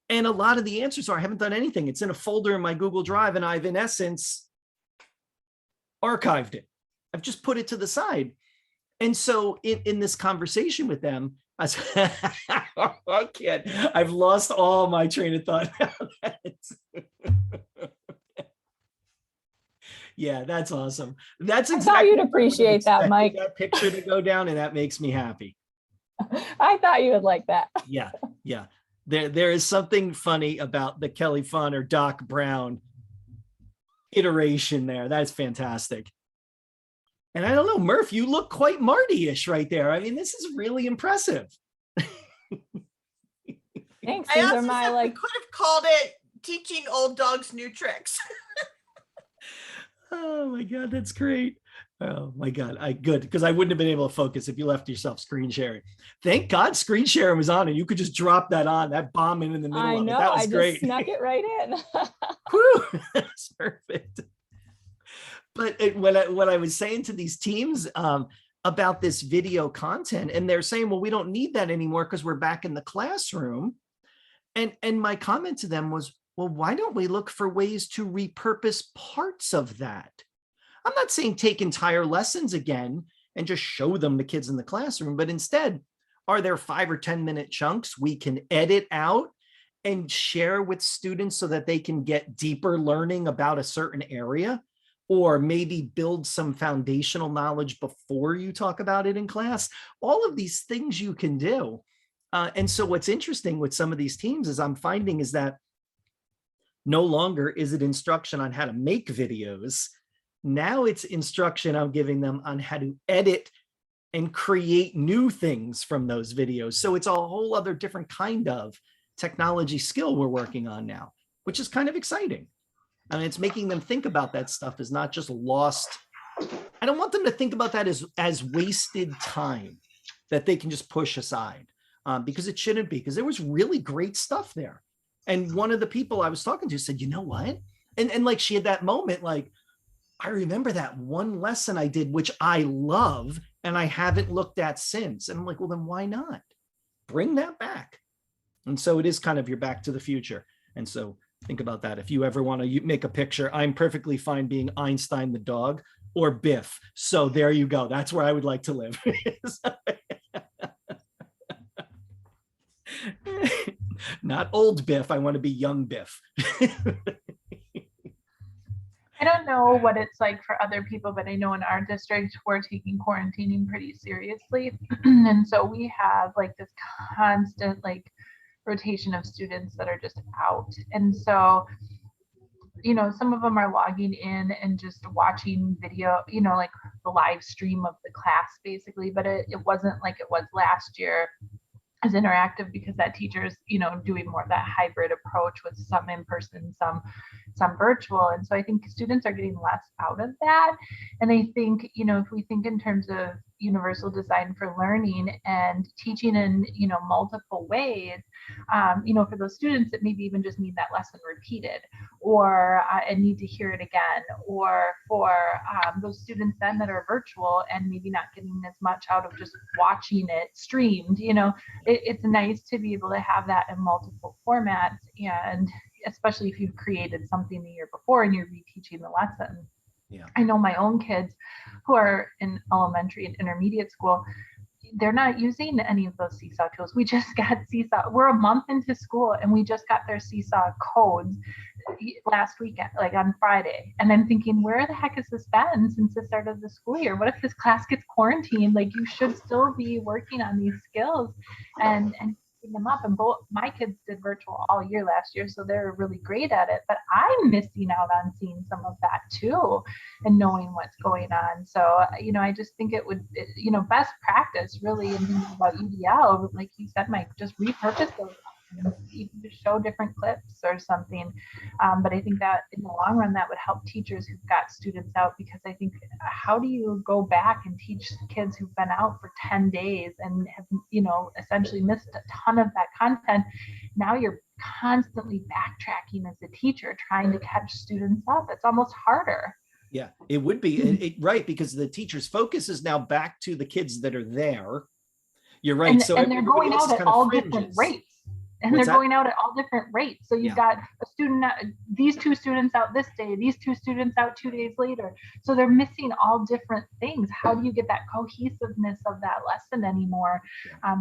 And a lot of the answers are, I haven't done anything. It's in a folder in my Google Drive, and I've, in essence, archived it. I've just put it to the side. And so in this conversation with them, I said, I can't, I've lost all my train of thought. Yeah, that's awesome. That's I exactly thought you'd what I appreciate that, expected Mike. that picture to go down, and that makes me happy. I thought you would like that. Yeah. There is something funny about the Kelly Fun or Doc Brown iteration there. That's fantastic. And I don't know, Murph, you look quite Marty-ish right there. I mean, this is really impressive. Thanks. I These also are my said we like. could have called it teaching old dogs new tricks. Oh my God, that's great. Oh my God, good, because I wouldn't have been able to focus if you left yourself screen sharing. Thank God screen sharing was on and you could just drop that on, that bomb in the middle I of it. know. That was I great. just snuck it right in. Whew, that's perfect. But when I was saying to these teams about this video content, and they're saying, well, we don't need that anymore because we're back in the classroom. And my comment to them was, well, why don't we look for ways to repurpose parts of that? I'm not saying take entire lessons again and just show them the kids in the classroom, but instead, are there 5 or 10 minute chunks we can edit out and share with students so that they can get deeper learning about a certain area, or maybe build some foundational knowledge before you talk about it in class? All of these things you can do. And so what's interesting with some of these teams is I'm finding is that no longer is it instruction on how to make videos. Now it's instruction I'm giving them on how to edit and create new things from those videos. So it's a whole other different kind of technology skill we're working on now, which is kind of exciting. I mean, it's making them think about that stuff as not just lost. I don't want them to think about that as wasted time that they can just push aside, because it shouldn't be, because there was really great stuff there. And one of the people I was talking to said, you know what? And like she had that moment, like, I remember that one lesson I did, which I love, and I haven't looked at since. And I'm like, well, then why not? Bring that back. And so it is kind of your back to the future. And so think about that. If you ever want to make a picture, I'm perfectly fine being Einstein the dog or Biff. So there you go. That's where I would like to live. Not old Biff. I want to be young Biff. I don't know what it's like for other people, but I know in our district, we're taking quarantining pretty seriously. And so we have like this constant like rotation of students that are just out. And so, some of them are logging in and just watching video, like the live stream of the class basically, but it wasn't like it was last year as interactive, because that teacher's, doing more of that hybrid approach with some in person, some virtual. And so I think students are getting less out of that. And I think, if we think in terms of universal design for learning and teaching in, multiple ways, for those students that maybe even just need that lesson repeated or and need to hear it again, or for those students then that are virtual and maybe not getting as much out of just watching it streamed, it's nice to be able to have that in multiple formats. And especially if you've created something the year before and you're reteaching the lesson. Yeah. I know my own kids who are in elementary and intermediate school, they're not using any of those Seesaw tools. We just got Seesaw. We're a month into school and we just got their Seesaw codes last weekend, like on Friday. And I'm thinking, where the heck has this been since the start of the school year? What if this class gets quarantined? Like, you should still be working on these skills and keeping them up. And both my kids did virtual all year last year, so they're really great at it. But I'm missing out on seeing some of that too and knowing what's going on. So, I just think it would, best practice really in thinking about EDL, like you said, Mike, just repurpose those, even to show different clips or something. But I think that in the long run, that would help teachers who've got students out, because I think, how do you go back and teach kids who've been out for 10 days and have, essentially missed a ton of that content? Now you're constantly backtracking as a teacher, trying to catch students up. It's almost harder. Yeah, it would be right, because the teacher's focus is now back to the kids that are there. You're right. And they're going out at all different rates. And they're going out at all different rates. So you've got a student, these 2 students out this day, these 2 students out 2 days later. So they're missing all different things. How do you get that cohesiveness of that lesson anymore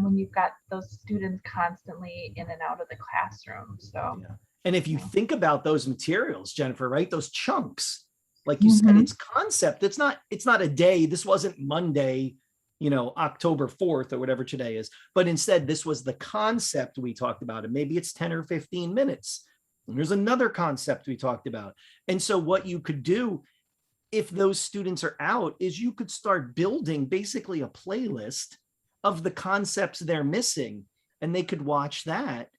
when you've got those students constantly in and out of the classroom? So, and if you think about those materials, Jennifer, right, those chunks, like you said, it's concept. It's not a day. This wasn't Monday, October 4th or whatever today is, but instead this was the concept we talked about, and maybe it's 10 or 15 minutes. And there's another concept we talked about. And so what you could do if those students are out is you could start building basically a playlist of the concepts they're missing, and they could watch that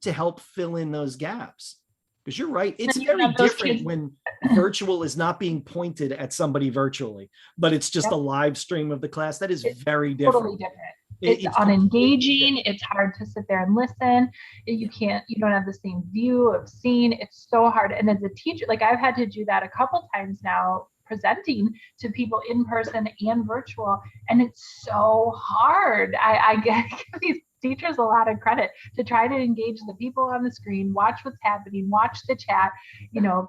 to help fill in those gaps. Because you're right, it's very different when virtual is not being pointed at somebody virtually, but it's just a live stream of the class. That is very different. Totally different. It's unengaging. It's hard to sit there and listen. You don't have the same view of seeing. It's so hard. And as a teacher, like, I've had to do that a couple times now, presenting to people in person and virtual. And it's so hard. I give these teachers a lot of credit to try to engage the people on the screen, watch what's happening, watch the chat,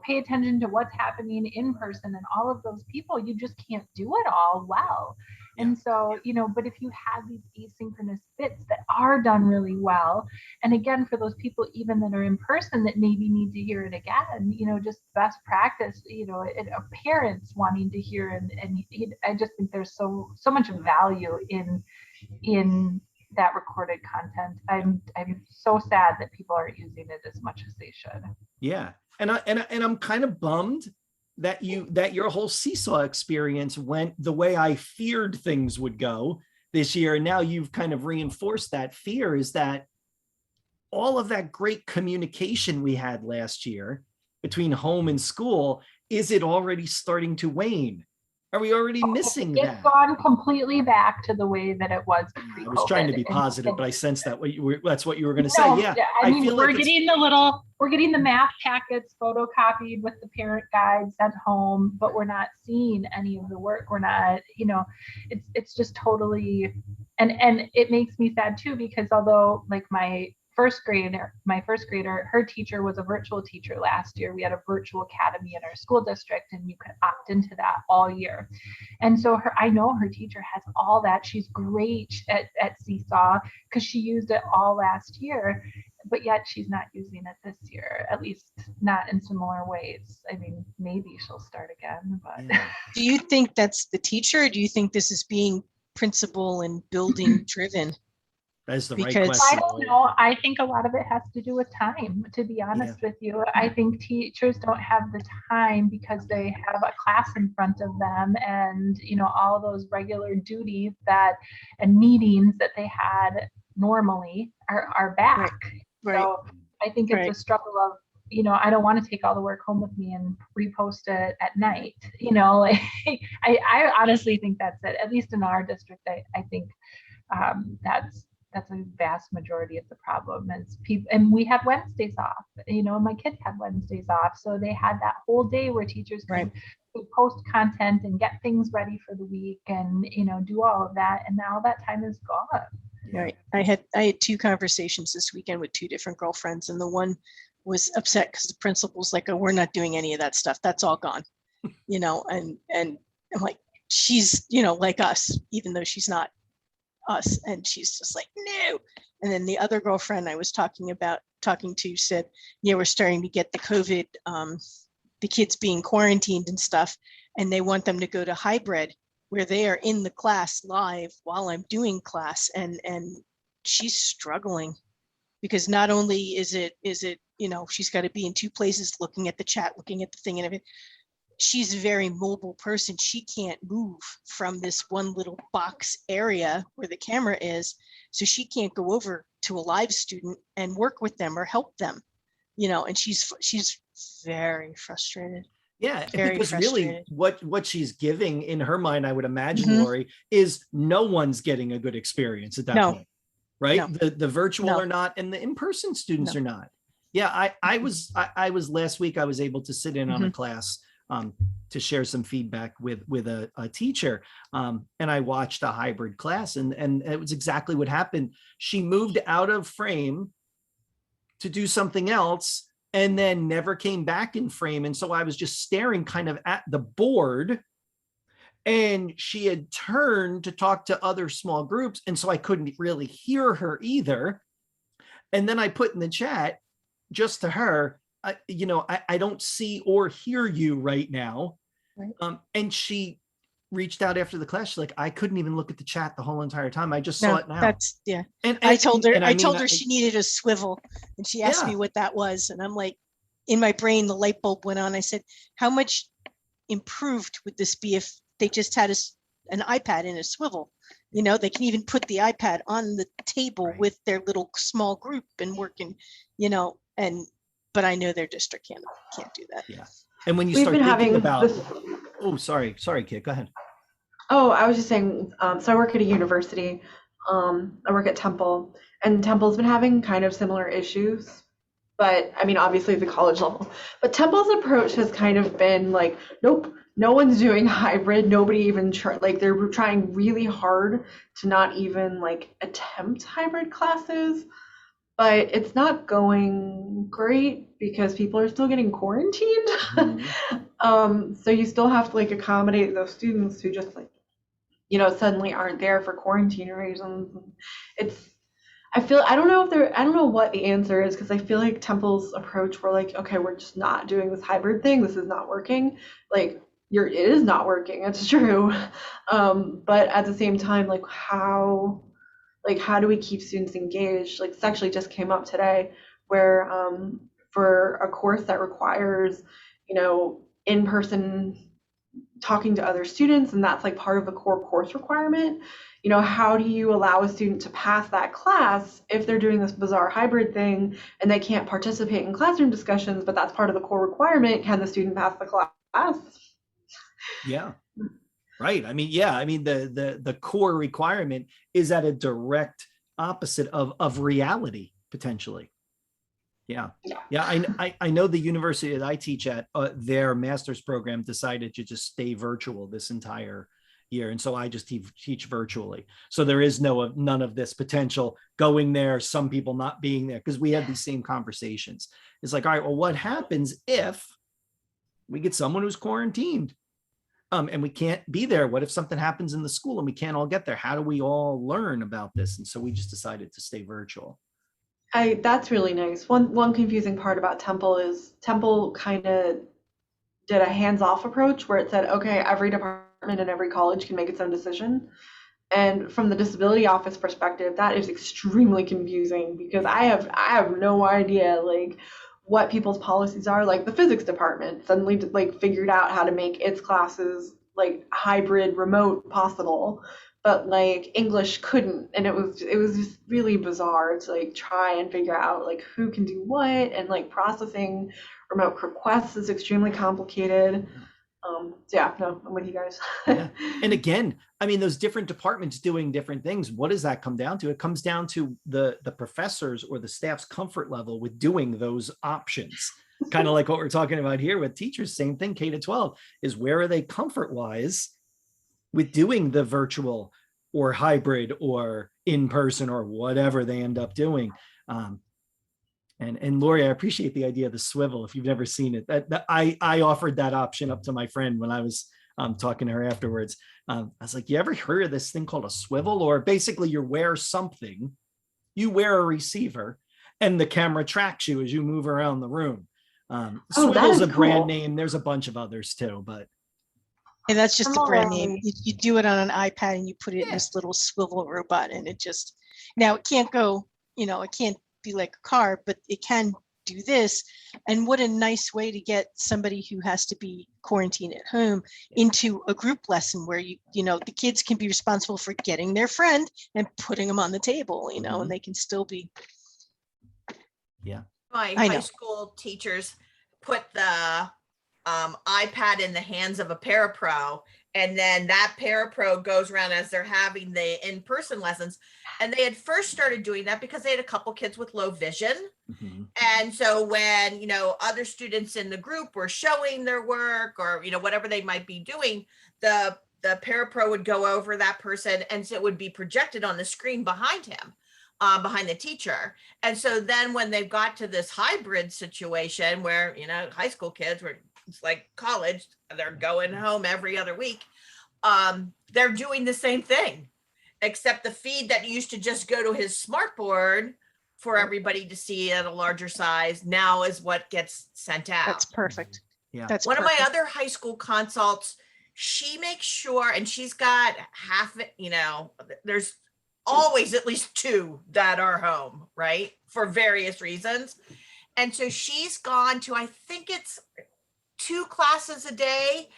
pay attention to what's happening in person, and all of those people. You just can't do it all well. And so, but if you have these asynchronous bits that are done really well, and again, for those people even that are in person that maybe need to hear it again, just best practice, parents wanting to hear, and I just think there's so much value in that recorded content. I'm so sad that people aren't using it as much as they should. Yeah, and I'm kind of bummed that your whole Seesaw experience went the way I feared things would go this year. And now you've kind of reinforced that fear, is that all of that great communication we had last year between home and school, is it already starting to wane? Are we already missing that? It's gone completely back to the way that it was pre-COVID. I was trying to be positive, but I sensed that that's what you were going to say. Yeah, I mean, we're getting the math packets photocopied with the parent guide sent home, but we're not seeing any of the work. We're not, it's just totally, and it makes me sad too, because although, like, my first grader, her teacher was a virtual teacher last year. We had a virtual academy in our school district, and you could opt into that all year. And so I know her teacher has all that. She's great at Seesaw because she used it all last year, but yet she's not using it this year, at least not in similar ways. I mean, maybe she'll start again, but. Do you think that's the teacher, or do you think this is being principal and building driven? That's the right Because question. I don't know. I think a lot of it has to do with time, to be honest with you. I think teachers don't have the time because they have a class in front of them, and all those regular duties and meetings that they had normally are back. Right. So I think it's a struggle of, I don't want to take all the work home with me and repost it at night. I honestly think that's it. At least in our district, I think that's a vast majority of the problem is people. And we had Wednesdays off, and my kids had Wednesdays off, so they had that whole day where teachers could post content and get things ready for the week, and do all of that. And now that time is gone. Right. I had 2 conversations this weekend with 2 different girlfriends, and the one was upset because the principal's like, "Oh, we're not doing any of that stuff. That's all gone," and I'm like, she's like us, even though she's not us. And she's just like, no. And then the other girlfriend I was talking to said, yeah, we're starting to get the COVID, the kids being quarantined and stuff, and they want them to go to hybrid where they are in the class live while I'm doing class. And she's struggling because not only is it, you know, she's got to be in two places, looking at the chat, looking at the thing and everything. She's a very mobile person. She can't move from this one little box area where the camera is. So she can't go over to a live student and work with them or help them, you know, and she's very frustrated. Yeah, Very because really frustrated. what she's giving in her mind, I would imagine, Mhm. Lori, is no one's getting a good experience at that No. point, right? No. The virtual No. are not, and the in-person students No. are not. Yeah, I was last week, I was able to sit in on a class to share some feedback with a teacher. And I watched a hybrid class, and it was exactly what happened. She moved out of frame to do something else and then never came back in frame. And so I was just staring kind of at the board, and she had turned to talk to other small groups. And so I couldn't really hear her either. And then I put in the chat just to her, you know, I don't see or hear you right now. Right. And she reached out after the class. She's like, I couldn't even look at the chat the whole entire time. I just No, saw it now. that's, yeah. And I told her, and I told her she needed a swivel, and she asked Yeah. me what that was. And I'm like, in my brain, the light bulb went on. I said, how much improved would this be if they just had an iPad in a swivel? You know, they can even put the iPad on the table Right. with their little small group and working, you know, but I know their district can't do that. Yeah. And when you We've start been thinking having about, this. oh, sorry, Kit, go ahead. Oh, I was just saying, so I work at a university. I work at Temple, and Temple's been having kind of similar issues. But I mean, obviously the college level. But Temple's approach has kind of been like, nope, no one's doing hybrid. Nobody even like they're trying really hard to not even like attempt hybrid classes. But it's not going great because people are still getting quarantined. So you still have to like accommodate those students who just like, you know, suddenly aren't there for quarantine reasons. I don't know what the answer is, because I feel like Temple's approach, we're like, okay, we're just not doing this hybrid thing. This is not working. Like it is not working. It's true. But at the same time, like how do we keep students engaged? Like this actually just came up today where for a course that requires, you know, in-person talking to other students, and that's like part of the core course requirement. You know, how do you allow a student to pass that class if they're doing this bizarre hybrid thing and they can't participate in classroom discussions, but that's part of the core requirement? Can the student pass the class? Yeah. Right. I mean, yeah, I mean, the core requirement is at a direct opposite of reality, potentially. Yeah. I know the university that I teach at, their master's program decided to just stay virtual this entire year. And so I just teach virtually. So there is none of this potential going there, some people not being there, because we had these same conversations. It's like, all right, well, what happens if we get someone who's quarantined? And we can't be there? What if something happens in the school and we can't all get there? How do we all learn about this? And so we just decided to stay virtual. That's really nice. One confusing part about Temple is Temple kind of did a hands-off approach where it said, okay, every department and every college can make its own decision. And from the disability office perspective, that is extremely confusing because I have no idea like what people's policies are. Like the physics department suddenly like figured out how to make its classes like hybrid remote possible, but like English couldn't. And it was just really bizarre to like try and figure out like who can do what, and like processing remote requests is extremely complicated. So yeah, no, I'm with you guys. Yeah. And again, I mean, those different departments doing different things. What does that come down to? It comes down to the professors or the staff's comfort level with doing those options. Kind of like what we're talking about here with teachers, same thing, K to 12, is where are they comfort wise with doing the virtual or hybrid or in person or whatever they end up doing. And Lori, I appreciate the idea of the swivel. If you've never seen it, that I offered that option up to my friend when I was talking to her afterwards. I was like, you ever heard of this thing called a swivel? Or basically you wear something, you wear a receiver, and the camera tracks you as you move around the room. Oh, that Swivel's is a brand cool. name. There's a bunch of others too, but And that's just the brand name. Similarly- You do it on an iPad and you put it in this little swivel robot, and it just, now it can't go, it can't be like a car, but it can do this. And what a nice way to get somebody who has to be quarantined at home into a group lesson where the kids can be responsible for getting their friend and putting them on the table, Mhm. and they can still be. yeah. My I high know. school teachers put the iPad in the hands of a parapro, and then that parapro goes around as they're having the in-person lessons. And they had first started doing that because they had a couple kids with low vision. Mhm. And so when, other students in the group were showing their work or, whatever they might be doing, the parapro would go over that person, and so it would be projected on the screen behind him, behind the teacher. And so then when they've got to this hybrid situation where, high school kids were, it's like college, they're going home every other week, they're doing the same thing, except the feed that used to just go to his smartboard for everybody to see at a larger size now is what gets sent out. That's perfect. Yeah. That's One of my perfect. other high school consults, she makes sure, and she's got half it, there's always at least two that are home, right? For various reasons. And so she's gone to, I think it's 2 classes a day.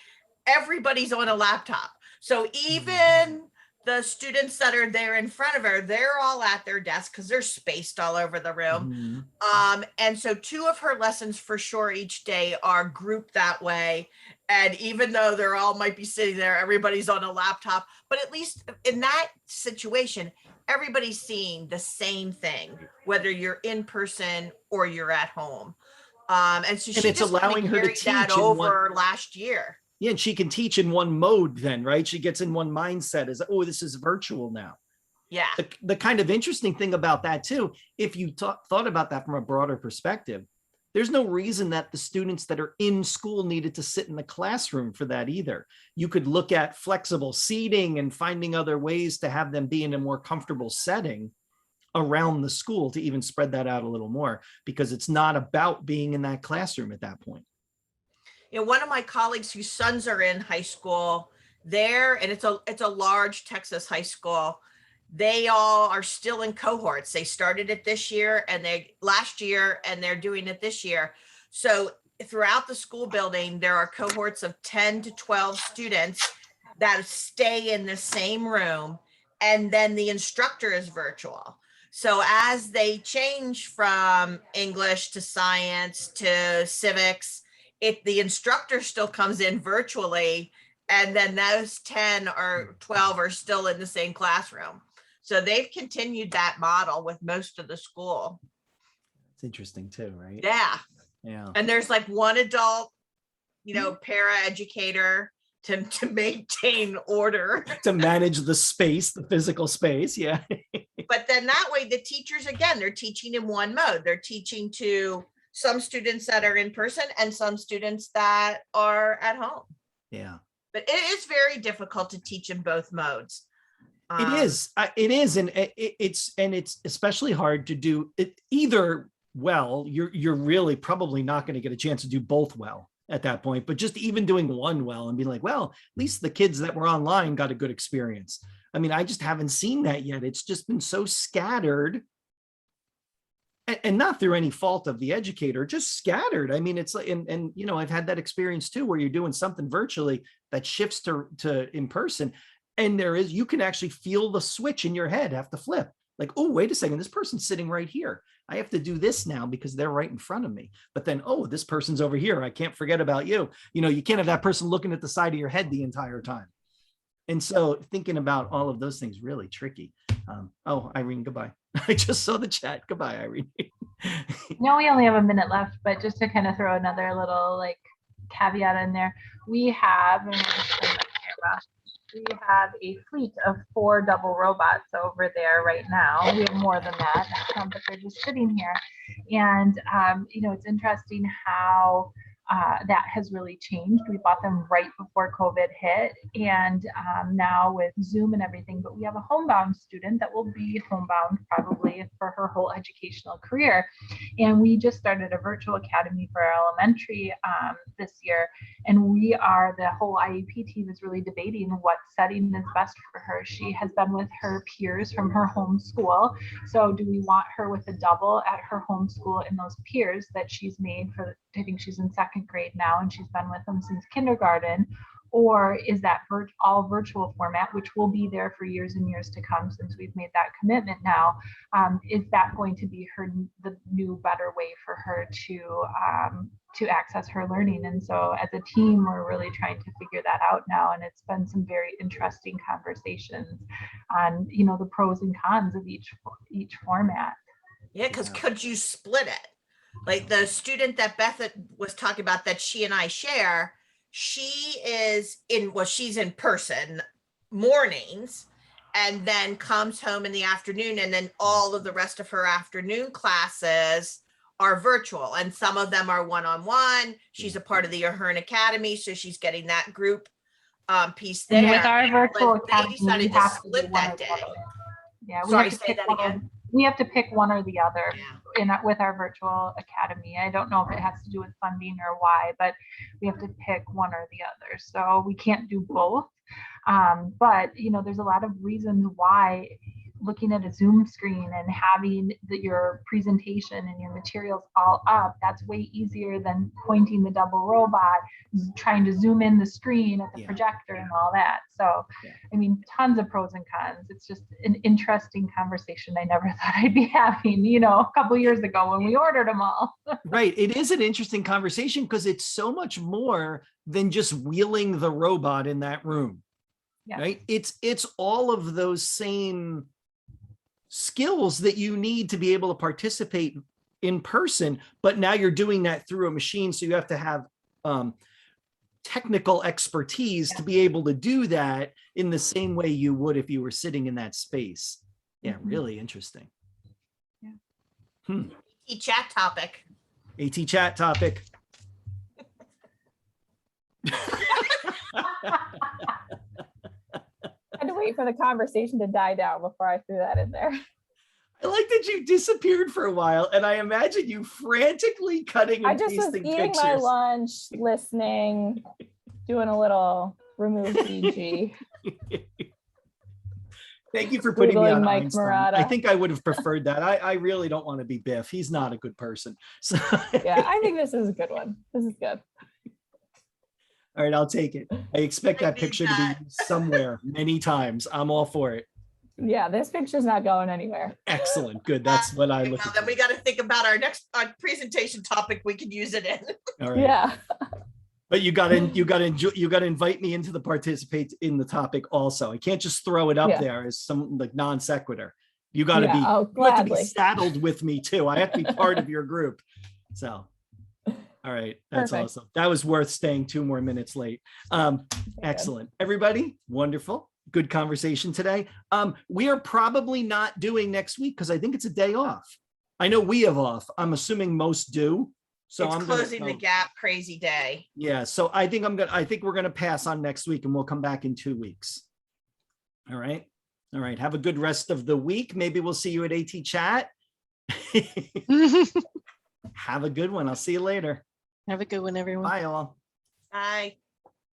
Everybody's on a laptop. So even the students that are there in front of her, they're all at their desk because they're spaced all over the room. Mhm. And so 2 of her lessons for sure each day are grouped that way. And even though they're all might be sitting there, everybody's on a laptop, but at least in that situation, everybody's seeing the same thing, whether you're in person or you're at home. And so And she it's just kind allowing of her to carried that teach in one- over last year. Yeah, and she can teach in one mode then, right? She gets in one mindset as, oh, this is virtual now. Yeah. The kind of interesting thing about that too, if you thought about that from a broader perspective, there's no reason that the students that are in school needed to sit in the classroom for that either. You could look at flexible seating and finding other ways to have them be in a more comfortable setting around the school to even spread that out a little more, because it's not about being in that classroom at that point. One of my colleagues whose sons are in high school there, and it's a large Texas high school. They all are still in cohorts. They started it this year and last year, and they're doing it this year. So throughout the school building, there are cohorts of 10 to 12 students that stay in the same room, and then the instructor is virtual. So as they change from English to science to civics, the instructor still comes in virtually, and then those 10 or 12 are still in the same classroom. So they've continued that model with most of the school. It's interesting too, right? Yeah. Yeah. And there's like one adult, para educator to maintain order. To manage the space, the physical space. Yeah. But then that way, the teachers, again, they're teaching in one mode. They're teaching to some students that are in person and some students that are at home. Yeah. But it is very difficult to teach in both modes. It is. And it's especially hard to do it either well. You're really probably not going to get a chance to do both well at that point, but just even doing one well and be like, well, at least the kids that were online got a good experience. I mean, I just haven't seen that yet. It's just been so scattered, and not through any fault of the educator, just scattered. I mean, it's like, and I've had that experience too, where you're doing something virtually that shifts to in person. And you can actually feel the switch in your head have to flip. Like, oh, wait a second, this person's sitting right here. I have to do this now because they're right in front of me. But then, oh, this person's over here. I can't forget about you. You can't have that person looking at the side of your head the entire time. And so thinking about all of those things, really tricky. Oh, Irene, goodbye. I just saw the chat. Goodbye, Irene. No, we only have a minute left, but just to kind of throw another little caveat in there, we have, I'm gonna turn my camera. We have a fleet of 4 double robots over there right now. We have more than that, but they're just sitting here. And, it's interesting how that has really changed. We bought them right before COVID hit, and now with Zoom and everything, but we have a homebound student that will be homebound probably for her whole educational career. And we just started a virtual academy for our elementary this year, and the whole IEP team is really debating what setting is best for her. She has been with her peers from her home school. So do we want her with a double at her home school and those peers that she's made for, I think she's in second grade now, and she's been with them since kindergarten? Or is that all virtual format, which will be there for years and years to come since we've made that commitment now? Is that going to be the new, better way for her to access her learning? And so as a team, we're really trying to figure that out now. And it's been some very interesting conversations on, the pros and cons of each format. Yeah, because could you split it? Like the student that Beth was talking about that she and I share, she's in person mornings and then comes home in the afternoon, and then all of the rest of her afternoon classes are virtual, and some of them are one-on-one. She's a part of the Ahern Academy, so she's getting that group piece there. And with our virtual But they decided to split that day. Yeah, Sorry, say that again. We have to pick one or the other Yeah. with our virtual academy. I don't know if it has to do with funding or why, but we have to pick one or the other. So we can't do both. But there's a lot of reasons why looking at a Zoom screen and having your presentation and your materials all up, that's way easier than pointing the double robot, trying to zoom in the screen at the projector and all that. So, tons of pros and cons. It's just an interesting conversation I never thought I'd be having, a couple years ago when we ordered them all. Right. It is an interesting conversation because it's so much more than just wheeling the robot in that room. Yeah. Right. It's all of those same skills that you need to be able to participate in person, but now you're doing that through a machine. So you have to have technical expertise to be able to do that in the same way you would if you were sitting in that space. Yeah, really interesting. Yeah. AT chat topic. AT chat topic. I had to wait for the conversation to die down before I threw that in there. I like that you disappeared for a while, and I imagine you frantically cutting and I just was pasting eating pictures. my lunch, listening, doing a little remove PG. Thank you for putting me on Mike Einstein. Murata. I think I would have preferred that. I really don't want to be Biff. He's not a good person. So Yeah, I think this is a good one. This is good. all right, I'll take it. I expect I that need picture to that. be somewhere many times. I'm all for it. Yeah, this picture's not going anywhere. Excellent. Good. That's what I look Well, at. then we got to think about our next presentation topic we can use it in. All right. Yeah. But you got to invite me into the participate in the topic also. I can't just throw it up Yeah. there as some like non sequitur. You got to Yeah, be, oh, you have to be gladly. saddled with me too. I have to be part of your group. So, all right. That's Perfect. awesome. That was worth staying 2 more minutes late. Excellent. Everybody, wonderful. Good conversation today. We are probably not doing next week because I think it's a day off. I know we have off. I'm assuming most do. So It's I'm closing the gap, crazy day. Yeah, so I think we're gonna pass on next week and we'll come back in 2 weeks. All right. All right. Have a good rest of the week. Maybe we'll see you at AT Chat. Have a good one. I'll see you later. Have a good one, everyone. Bye all. Bye.